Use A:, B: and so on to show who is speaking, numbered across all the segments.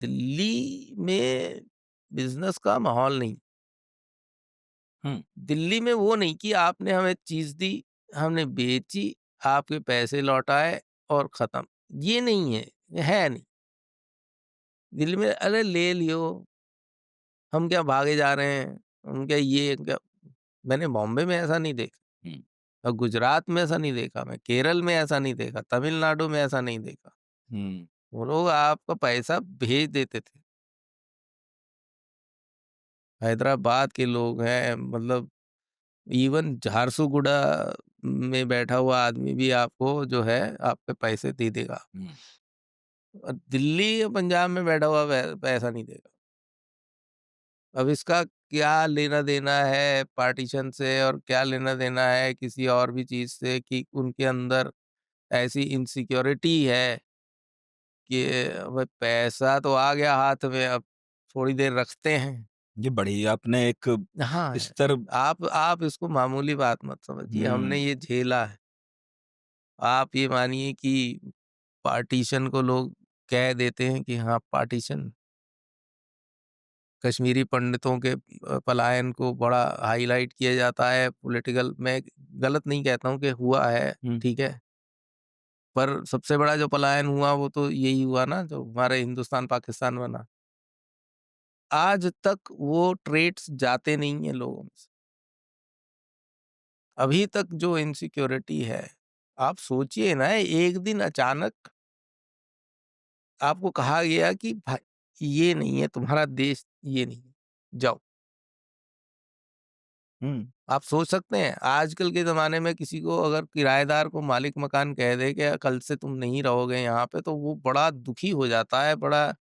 A: दिल्ली में बिज़नेस का माहौल नहीं।
B: हुँ,
A: दिल्ली में वो नहीं कि आपने हमें चीज़ दी, हमने बेची, आपके पैसे लौटाए और ख़त्म। ये नहीं है, ये है नहीं। दिल्ली में अरे ले लियो, हम क्या भागे जा रहे हैं, हम क्या ये क्या। मैंने बॉम्बे में ऐसा नहीं देखा
B: हुँ,
A: और गुजरात में ऐसा नहीं देखा, मैं केरल में ऐसा नहीं देखा, तमिलनाडु में ऐसा नहीं देखा।
B: हुँ।
A: वो लोग आपका पैसा भेज देते थे। हैदराबाद के लोग हैं, मतलब इवन झारसुगुड़ा में बैठा हुआ आदमी भी आपको जो है आपके पैसे दे देगा।
B: हुँ,
A: और दिल्ली या पंजाब में बैठा हुआ पैसा नहीं देगा। अब इसका क्या लेना देना है पार्टीशन से और क्या लेना देना है किसी और भी चीज से कि उनके अंदर ऐसी इनसिक्योरिटी है कि भाई पैसा तो आ गया हाथ में, अब थोड़ी देर रखते हैं।
B: ये बड़ी आपने एक
A: हाँ,
B: स्तर
A: आप इसको मामूली बात मत समझिए, हमने
B: हुँ,
A: ये झेला है। आप ये मानिए कि पार्टीशन को लोग कह देते हैं कि हाँ पार्टीशन, कश्मीरी पंडितों के पलायन को बड़ा हाईलाइट किया जाता है पॉलिटिकल। मैं गलत नहीं कहता हूँ कि हुआ है,
B: हुँ,
A: ठीक है। पर सबसे बड़ा जो पलायन हुआ वो तो यही हुआ ना जो हमारे हिंदुस्तान पाकिस्तान बना। आज तक वो ट्रेड्स जाते नहीं है लोगों में से। अभी तक जो इनसिक्योरिटी है, आप सोचिए ना एक दिन अचानक आपको कहा गया कि भाई ये नहीं है तुम्हारा देश, ये नहीं है, जाओ।
B: हुँ,
A: आप सोच सकते हैं आजकल के ज़माने में किसी को अगर किराएदार को मालिक मकान कह दे कि कल से तुम नहीं रहोगे यहाँ पे, तो वो बड़ा दुखी हो जाता है, बड़ा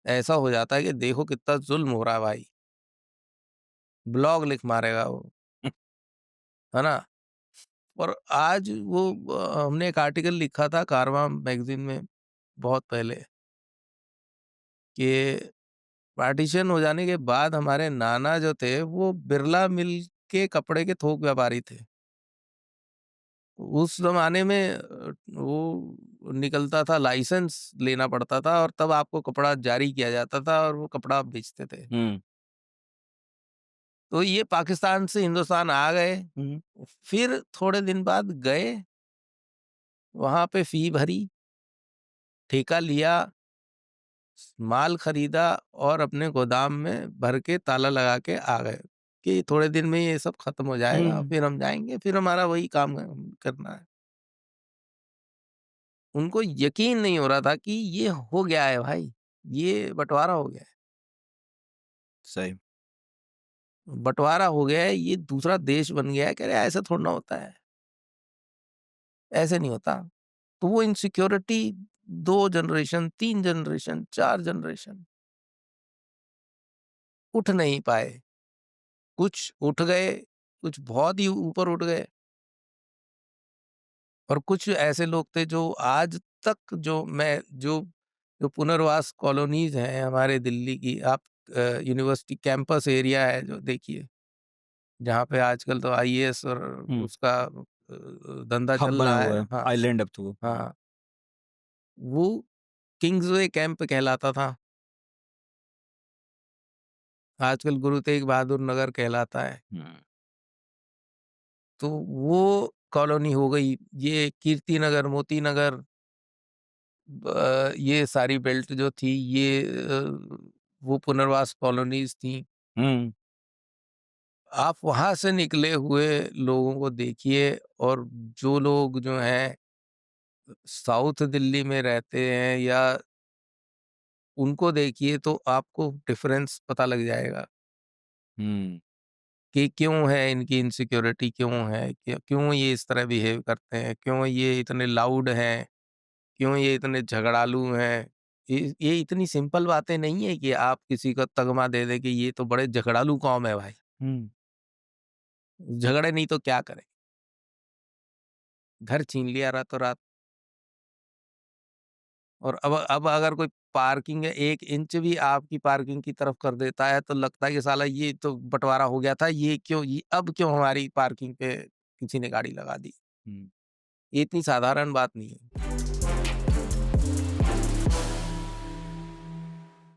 A: ऐसा हो जाता है कि देखो कितना ज़ुल्म हो रहा है भाई, ब्लॉग लिख मारेगा वो, है ना? और आज वो हमने एक आर्टिकल लिखा था कारवां मैगज़ीन में बहुत पहले कि पार्टीशन हो जाने के बाद हमारे नाना जो थे वो बिरला मिल के कपड़े के थोक व्यापारी थे। उस ज़माने में वो निकलता था, लाइसेंस लेना पड़ता था और तब आपको कपड़ा जारी किया जाता था और वो कपड़ा आप बेचते थे।
B: हुँ,
A: तो ये पाकिस्तान से हिंदुस्तान आ गए,
B: हुँ,
A: फिर थोड़े दिन बाद गए, वहाँ पे फ़ी भरी, ठेका लिया, माल खरीदा और अपने गोदाम में भर के ताला लगा के आ गए कि थोड़े दिन में ये सब खत्म हो जाएगा,
B: हुँ,
A: फिर हम जाएँगे, फिर हमारा वही काम करना है। उनको यकीन नहीं हो रहा था कि ये हो गया है भाई, ये बँटवारा हो गया है।
B: सही।
A: बँटवारा हो गया है, ये दूसरा देश बन गया है। कह रहे ऐसा थोड़ी ना होता है, ऐसे नहीं होता। तो वो इनसिक्योरिटी 2 जनरेशन, 3 जनरेशन, 4 जनरेशन उठ नहीं पाए। कुछ उठ गए, कुछ बहुत ही ऊपर उठ गए और कुछ ऐसे लोग थे जो आज तक जो पुनर्वास कॉलोनीज़ हैं हमारे दिल्ली की, आप यूनिवर्सिटी कैंपस एरिया है जो देखिए, जहाँ पे आजकल तो आईएएस और
B: हुँ,
A: उसका धंधा
B: हब
A: चल
B: बना
A: रहा
B: हुआ
A: है।
B: है,
A: हाँ,
B: आइलैंड अब तो वो।
A: हाँ, वो किंग्सवे कैंप कहलाता था, आजकल गुरु तेग बहादुर नगर कहलाता है।
B: हुँ,
A: तो वो कॉलोनी हो गई, ये कीर्ति नगर, मोती नगर, ये सारी बेल्ट जो थी ये वो पुनर्वास कॉलोनीज़ थी।
B: हुँ,
A: आप वहाँ से निकले हुए लोगों को देखिए और जो लोग जो हैं साउथ दिल्ली में रहते हैं या उनको देखिए तो आपको डिफरेंस पता लग जाएगा
B: हुँ,
A: कि क्यों है इनकी इनसिक्योरिटी, क्यों है, क्यों ये इस तरह बिहेव करते हैं, क्यों ये इतने लाउड हैं, क्यों ये इतने झगड़ालू हैं। ये इतनी सिंपल बातें नहीं है कि आप किसी को तगमा दे दें कि ये तो बड़े झगड़ालू कौम है भाई,
B: हुँ,
A: झगड़े नहीं तो क्या करें, घर छीन लिया रातों रात। और अब अगर कोई पार्किंग है 1 इंच भी आपकी पार्किंग की तरफ कर देता है तो लगता है कि साला ये तो बँटवारा हो गया था, ये क्यों, ये अब क्यों हमारी पार्किंग पे किसी ने गाड़ी लगा दी।
B: हुँ।
A: ये इतनी साधारण बात नहीं है।